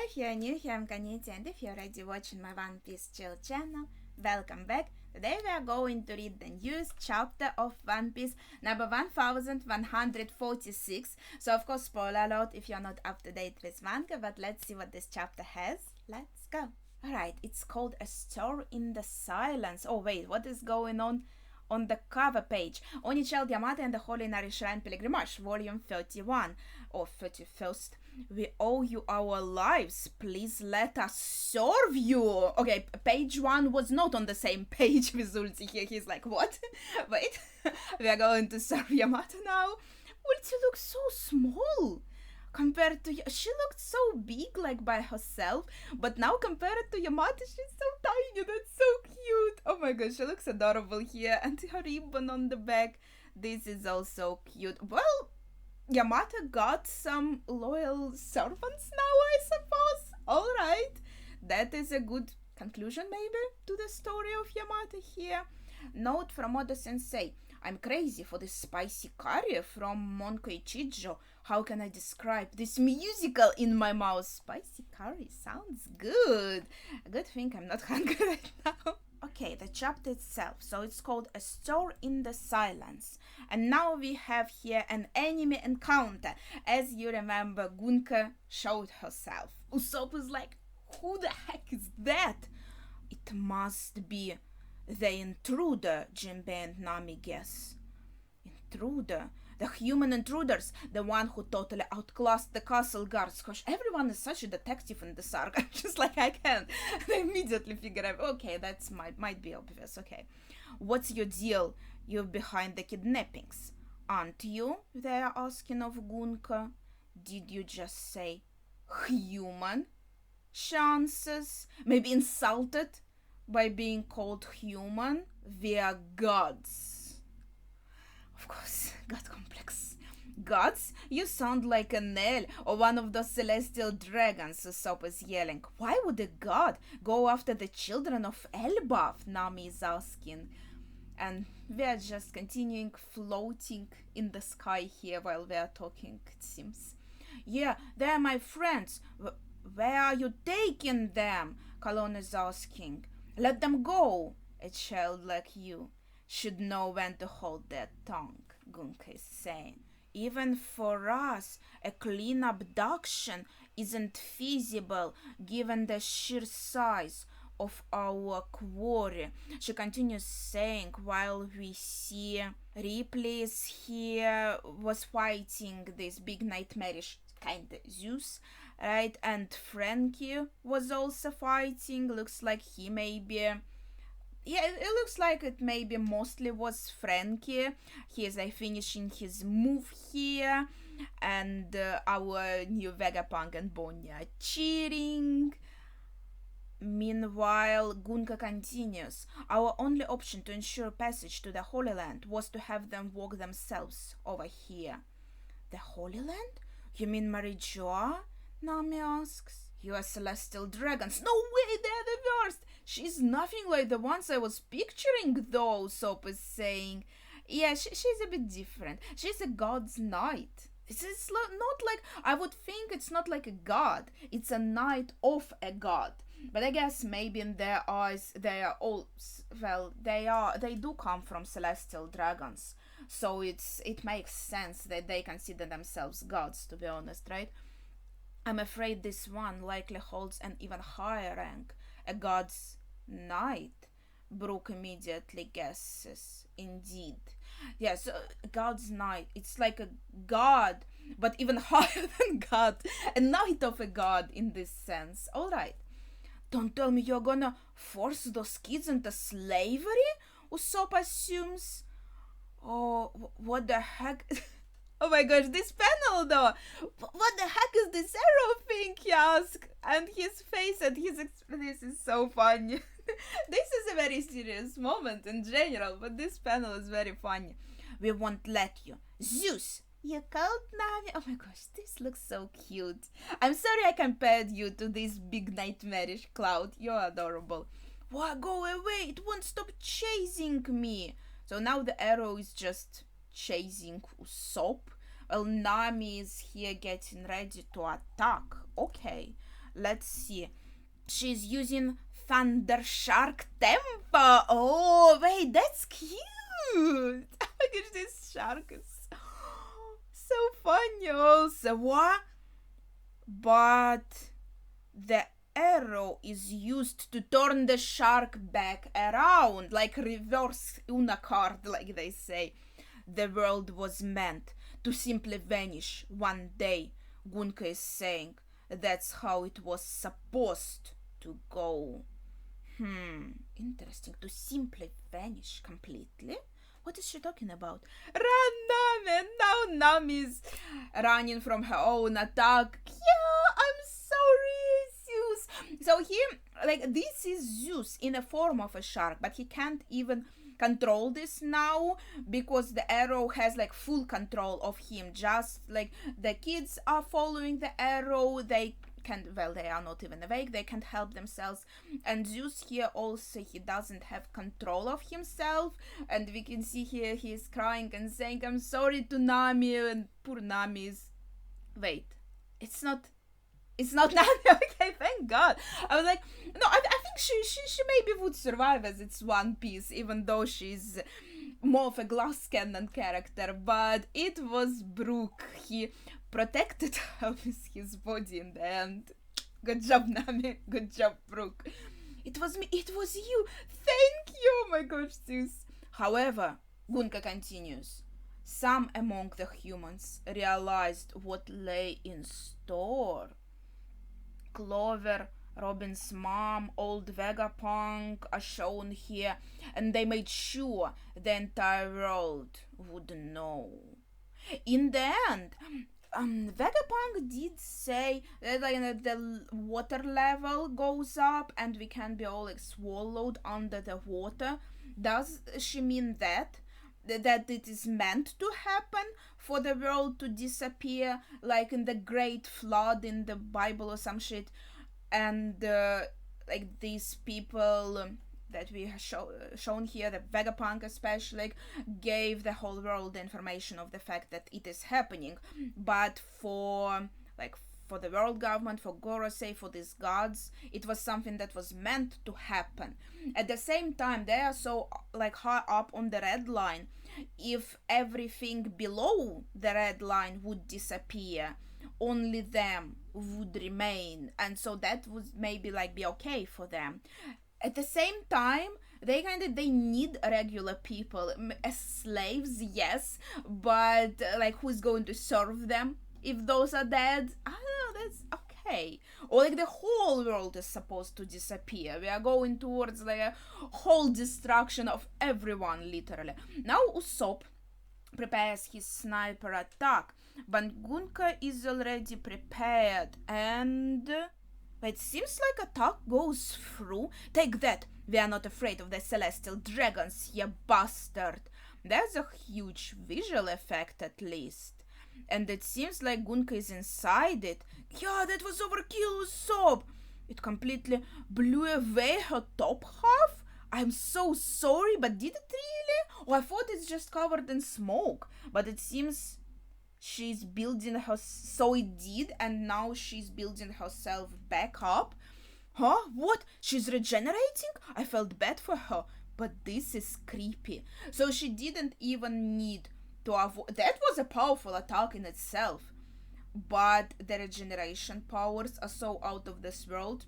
if you're new here, I'm Kaniti, and if you're already watching my One Piece Chill channel, welcome back. Today we are going to read the newest chapter of One Piece, number 1146. So, of course, spoiler alert if you're not up to date with manga, but let's see what this chapter has. Let's go. Alright, it's called A Stir in the Silence. Oh, wait, what is going on the cover page? Onichel Yamata and the Holy Inari Shrine Pilgrimage, volume 31 or 31st. We owe you our lives. Please let us serve you. Okay, page 1 was not on the same page with Ulti here. He's like, what? Wait, we are going to serve Yamata now? Ulti looks so small compared to... She looked so big, like, by herself, but now compared to Yamata, she's so tiny. That's so cute. Oh my gosh, she looks adorable here. And her ribbon on the back. This is also cute. Well, Yamata got some loyal servants now, I suppose. Alright. That is a good conclusion, maybe, to the story of Yamata here. Note from Oda Sensei. I'm crazy for this spicy curry from Monko Ichijo. How can I describe this musical in my mouth? Spicy curry sounds good. A good thing I'm not hungry right now. Okay, the chapter itself. So it's called A Stir in the Silence. And now we have here an enemy encounter. As you remember, Gunka showed herself. Usopp is like, who the heck is that? It must be the intruder, Jinbei and Nami guess. Intruder? The human intruders, the one who totally outclassed the castle guards. Gosh, everyone is such a detective in this arc. I'm just like, I can't. They immediately figure out, okay, that's might be obvious, okay. What's your deal? You're behind the kidnappings, aren't you? They are asking of Gunka. Did you just say human? Chances? Maybe insulted by being called human? We are gods. Of course, God complex. Gods? You sound like an El or one of those celestial dragons, Usopp is yelling. Why would a god go after the children of Elbaf? Nami is asking. And we are just continuing floating in the sky here while we are talking, it seems. Yeah, they're my friends. Where are you taking them? Kalon is asking. Let them go. A child like you should know when to hold their tongue, Gunka is saying. Even for us, a clean abduction isn't feasible given the sheer size of our quarry. She continues saying while we see Ripley is here, was fighting this big nightmarish kind of Zeus, right? And Frankie was also fighting. Looks like he may be... Yeah, it looks like it maybe mostly was Frankie. He is finishing his move here. And our new Vegapunk and Bonnie are cheering. Meanwhile, Gunka continues. Our only option to ensure passage to the Holy Land was to have them walk themselves over here. The Holy Land? You mean Marijoa? Nami asks. You are celestial dragons. No way, they're the worst. She's nothing like the ones I was picturing, though, Usopp is saying. Yeah, she's a bit different. She's a god's knight. It's not like... I would think it's not like a god. It's a knight of a god. But I guess maybe in their eyes, they are all... Well, they do come from celestial dragons. So it makes sense that they consider themselves gods, to be honest, right? I'm afraid this one likely holds an even higher rank, a god's knight. Brooke immediately guesses. Indeed. Yeah, so god's knight. It's like a god, but even higher than god. A knight of a god in this sense. Alright. Don't tell me you're gonna force those kids into slavery? Usopp assumes. Oh, what the heck? Oh my gosh, this panel though! What the heck is this arrow thing, he asked? And his face and his this is so funny. This is a very serious moment in general, but this panel is very funny. We won't let you. Zeus! You called Nami? Oh my gosh, this looks so cute. I'm sorry I compared you to this big nightmarish cloud. You're adorable. Why, go away! It won't stop chasing me! So now the arrow is just chasing Usopp. Well, Nami is here getting ready to attack. Okay. Let's see. She's using Thunder Shark Tempo. Oh, wait, that's cute. Oh my gosh, this shark is so funny also. What? But the arrow is used to turn the shark back around, like reverse Una card, like they say. The world was meant to simply vanish one day, Gunka is saying. That's how it was supposed to go. Interesting. To simply vanish completely? What is she talking about? Run, Nami! Now Nami's running from her own attack. Yeah, I'm sorry, Zeus. So this is Zeus in a form of a shark, but he can't even control this now because the arrow has full control of him. Just like the kids are following the arrow, they are not even awake, they can't help themselves. And Zeus here also, he doesn't have control of himself, and we can see here he is crying and saying, I'm sorry to Nami, and poor Nami is... Wait, it's not Nami. Okay, thank God. I was like, no, I think she maybe would survive as it's One Piece, even though she's more of a glass cannon character, but it was Brook. He protected her with his body in the end. Good job, Nami. Good job, Brook. It was me. It was you. Thank you. Oh my gosh, Zeus. However, Gunka continues. Some among the humans realized what lay in store. Clover, Robin's mom, old Vegapunk are shown here, and they made sure the entire world would know. In the end, Vegapunk did say that the water level goes up and we can be all swallowed under the water. Does she mean that it is meant to happen for the world to disappear, like in the Great Flood in the Bible or some shit? And these people that we have shown here, the Vegapunk especially, gave the whole world the information of the fact that it is happening. But for the world government, for Gorosei, for these gods, it was something that was meant to happen. At the same time, they are so high up on the red line. If everything below the red line would disappear, only them would remain, and so that would maybe be okay for them. At the same time, they need regular people as slaves, yes, but who's going to serve them if those are dead? I don't know, that's okay. Or the whole world is supposed to disappear. We are going towards a whole destruction of everyone, literally. Now Usopp prepares his sniper attack, but Gunka is already prepared, and it seems like attack goes through. Take that! We are not afraid of the celestial dragons, you bastard! There's a huge visual effect at least. And it seems like Gunka is inside it. Yeah, that was overkill, Usopp! It completely blew away her top half? I'm so sorry, but did it really? Oh, I thought it's just covered in smoke. But it seems she's building her... So it did, and now she's building herself back up. Huh? What? She's regenerating? I felt bad for her, but this is creepy. So she didn't even need to avoid... That was a powerful attack in itself. But the regeneration powers are so out of this world.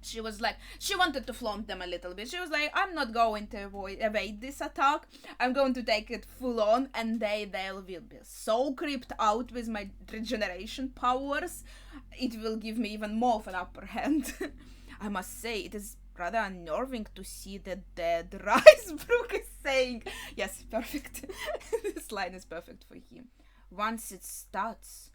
She wanted to flaunt them a little bit. She was like, I'm not going to evade this attack. I'm going to take it full on, and they will be so creeped out with my regeneration powers. It will give me even more of an upper hand. I must say, it is rather unnerving to see the dead rise, Brook is saying. Yes, perfect. This line is perfect for him. Once it starts,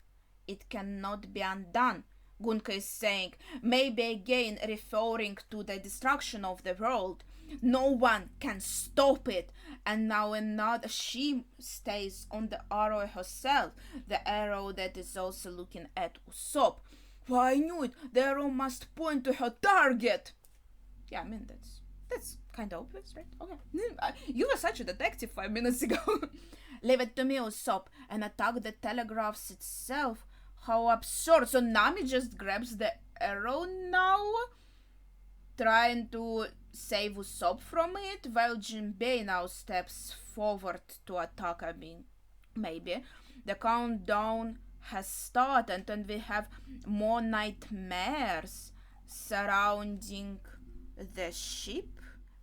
it cannot be undone. Gunka is saying, maybe again referring to the destruction of the world. No one can stop it. And now another, she stays on the arrow herself, the arrow that is also looking at Usopp. Why, I knew it, the arrow must point to her target. Yeah, I mean, that's kind of obvious, right? Okay. You were such a detective 5 minutes ago. Leave it to me, Usopp, and attack the telegraphs itself. How absurd. So Nami just grabs the arrow now, trying to save Usopp from it, while Jinbei now steps forward to attack. I mean, maybe. The countdown has started and we have more nightmares surrounding the ship.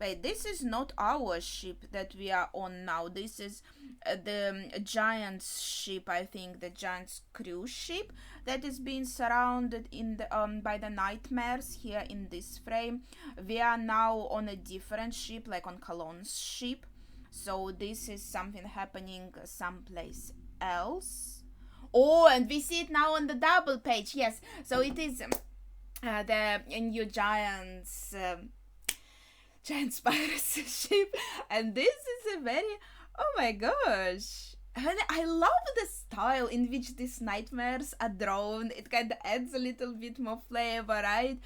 Wait, this is not our ship that we are on now. This is the Giant's ship, I think, the Giant's cruise ship that is being surrounded in the by the nightmares here in this frame. We are now on a different ship, like on Kalon's ship. So this is something happening someplace else. Oh, and we see it now on the double page. Yes, so it is the new Giant's piracy ship, and this is a very, oh my gosh, and I love the style in which these nightmares are drawn. It kind of adds a little bit more flavor, right?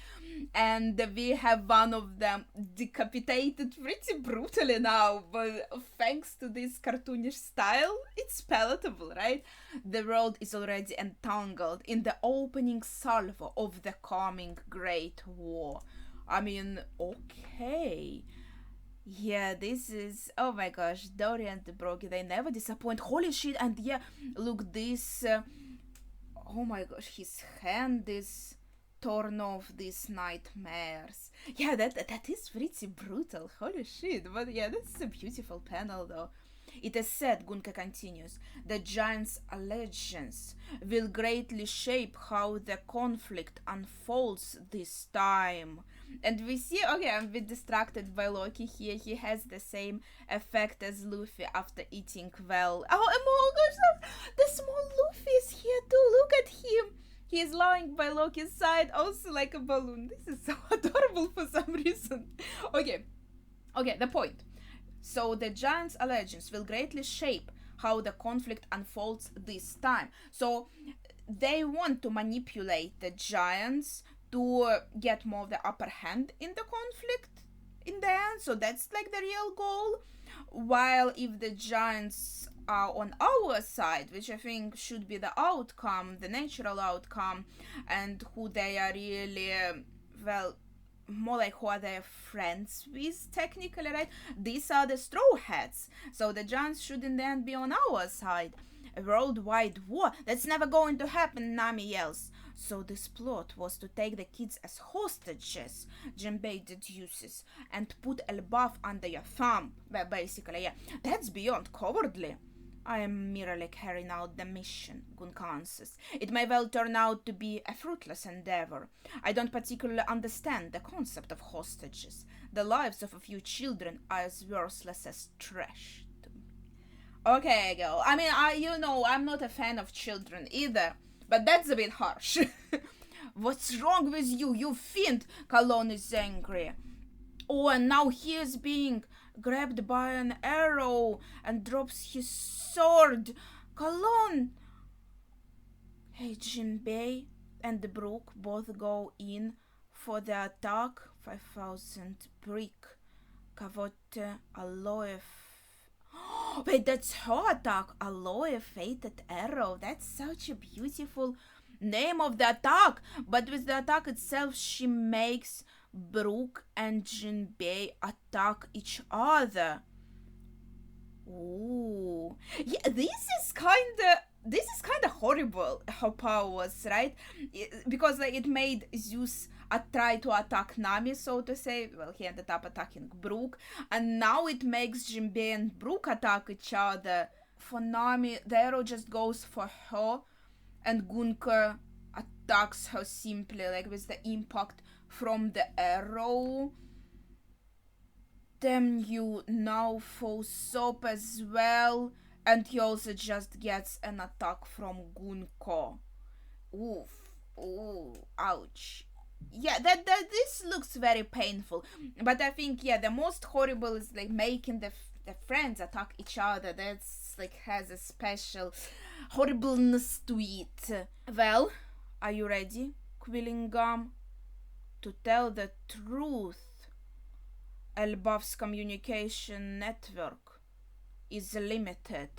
And we have one of them decapitated pretty brutally now, but thanks to this cartoonish style, it's palatable, right? The world is already entangled in the opening salvo of the coming Great War. I mean, okay. Yeah, this is, oh my gosh, Dory and the Brogy, they never disappoint. Holy shit, and yeah, look, this, oh my gosh, his hand is torn off, these nightmares. Yeah, that is pretty brutal, holy shit, but yeah, this is a beautiful panel though. It is said, Gunka continues, the Giant's allegiance will greatly shape how the conflict unfolds this time. And we see, okay, I'm a bit distracted by Loki here. He has the same effect as Luffy after eating well. Oh my gosh, the small Luffy is here too. Look at him. He is lying by Loki's side, also like a balloon. This is so adorable for some reason. Okay, the point. So the Giant's allegiance will greatly shape how the conflict unfolds this time. So they want to manipulate the Giants to get more of the upper hand in the conflict in the end. So that's like the real goal. While if the Giants are on our side, which I think should be the outcome, the natural outcome, and who they are really, well, more like who are they friends with, technically, right? These are the Straw Hats. So the Giants should in the end be on our side. A worldwide war? That's never going to happen, Nami yells. So this plot was to take the kids as hostages, Jinbei deduces, and put Elbaf under your thumb. Well, basically, yeah. That's beyond cowardly. I am merely carrying out the mission, Gunka answers. It may well turn out to be a fruitless endeavor. I don't particularly understand the concept of hostages. The lives of a few children are as worthless as trash to me. Okay, girl. I mean, I'm not a fan of children either, but that's a bit harsh. What's wrong with you, you fiend? Kalon is angry. Oh, and now he is being grabbed by an arrow and drops his sword. Kalon! Hey, Jinbei and Brook both go in for the attack. 5,000 brick. Kavote Aloe. Wait, that's her attack. Aloe Fated Arrow. That's such a beautiful name of the attack. But with the attack itself, she makes Brook and Jinbei attack each other. Ooh. Yeah, this is kinda horrible, her powers, right? Because like, it made Zeus try to attack Nami, so to say. Well, he ended up attacking Brook. And now it makes Jinbei and Brook attack each other. For Nami, the arrow just goes for her, and Gunka attacks her simply, like with the impact from the arrow. Damn you, now for Usopp as well. And he also just gets an attack from Gunka. Oof. Ooh, ouch. Yeah, this looks very painful. But I think, yeah, the most horrible is like making the friends attack each other. That's like has a special horribleness to it. Well, are you ready, Quillingham? To tell the truth, Elbaf's communication network is limited.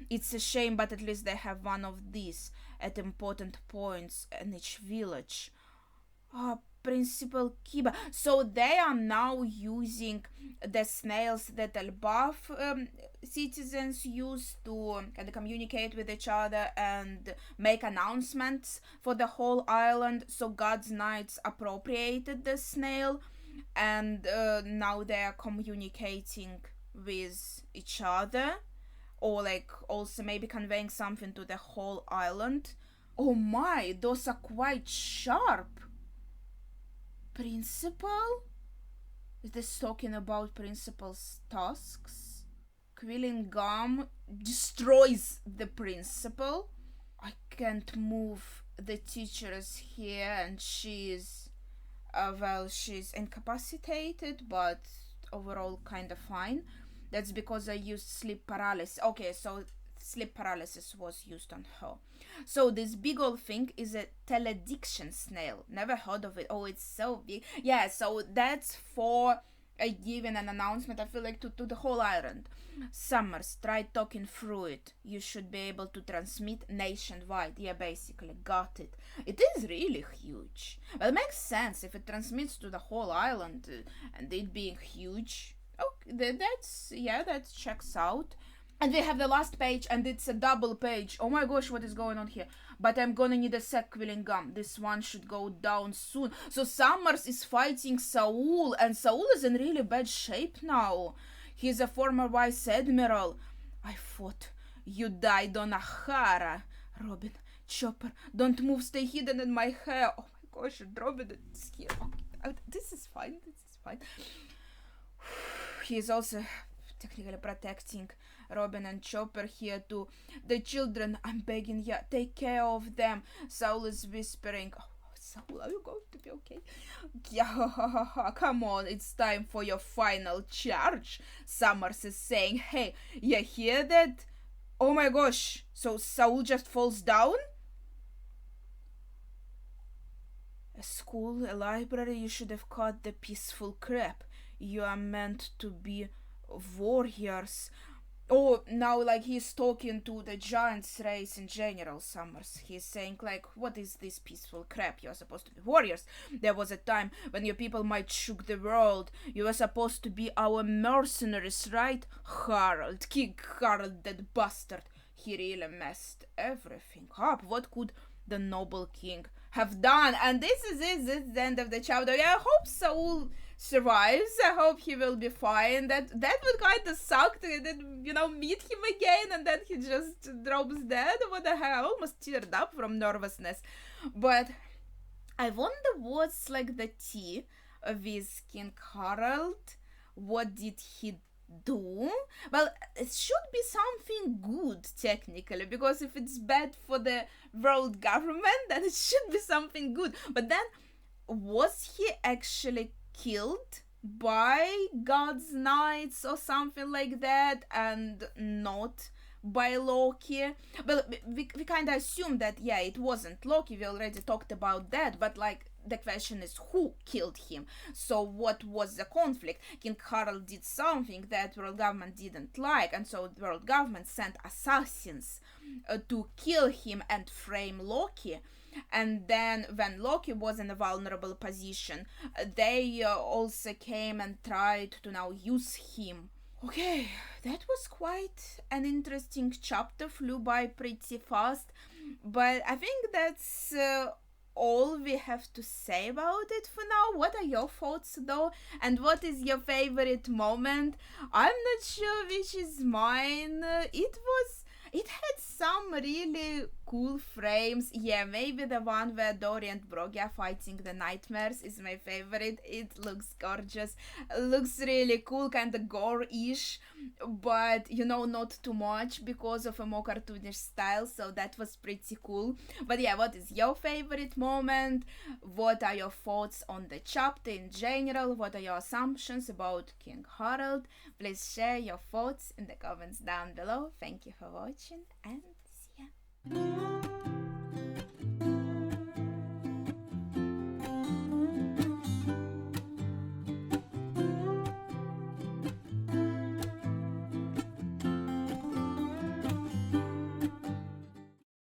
It's a shame, but at least they have one of these at important points in each village. Principal Kiba. So they are now using the snails that Elbaf citizens use to kind of communicate with each other and make announcements for the whole island. So God's Knights appropriated the snail, and now they are communicating with each other, or like also maybe conveying something to the whole island. Oh my, those are quite sharp. Principal? Is this talking about Principal's tasks? Quilling Gum destroys the principal. I can't move the teachers here, and she's she's incapacitated, but overall kind of fine. That's because I used sleep paralysis. Okay, so sleep paralysis was used on her. So this big old thing is a telediction snail. Never heard of it. Oh, it's so big. Yeah, so that's for giving an announcement, I feel like, to the whole island. Summers, try talking through it. You should be able to transmit nationwide. Yeah, basically, got it. It is really huge. Well, it makes sense if it transmits to the whole island, and it being huge. Okay, that checks out. And we have the last page, and it's a double page. Oh my gosh, what is going on here? But I'm gonna need a sec, Quilling Gum. This one should go down soon. So Summers is fighting Saul, and Saul is in really bad shape now. He's a former vice admiral. I thought you died on Ahara. Robin, Chopper, don't move, stay hidden in my hair. Oh my gosh, Robin is here. Okay, this is fine. He is also technically protecting Robin and Chopper here too. The children, I'm begging you, take care of them. Saul is whispering. Oh, Saul, are you going to be okay? Yeah, come on, it's time for your final charge. Summers is saying, hey, you hear that? Oh my gosh, so Saul just falls down? A school, a library, you should have caught the peaceful crap. You are meant to be warriors. Oh, now like he's talking to the giants race in general, Summers. He's saying like, what is this peaceful crap? You're supposed to be warriors. There was a time when your people might shook the world. You were supposed to be our mercenaries, right? Harold, King Harold, that bastard. He really messed everything up. What could the noble king have done? And this is the end of the chapter. Yeah, I hope Saul survives. I hope he will be fine. That would kind of suck to meet him again and then he just drops dead. What the hell? I almost teared up from nervousness. But I wonder what's like the tea with King Harold. What did he do? Well, it should be something good technically, because if it's bad for the world government, then it should be something good. But then, was he actually killed by God's Knights or something like that, and not by Loki? Well, we kind of assume that, yeah, it wasn't Loki. We already talked about that, but like, the question is who killed him. So what was the conflict? King Harold did something that world government didn't like, and so the world government sent assassins to kill him and frame Loki. And then when Loki was in a vulnerable position, they also came and tried to now use him. Okay, that was quite an interesting chapter, flew by pretty fast, but I think that's all we have to say about it for now. What are your thoughts though? And what is your favorite moment? I'm not sure which is mine. It had some really cool frames. Yeah, maybe the one where Dory and Broggy are fighting the nightmares is my favorite. It looks gorgeous. Looks really cool, kind of gore-ish, but not too much because of a more cartoonish style, so that was pretty cool. But yeah, what is your favorite moment? What are your thoughts on the chapter in general? What are your assumptions about King Harold? Please share your thoughts in the comments down below. Thank you for watching and see ya.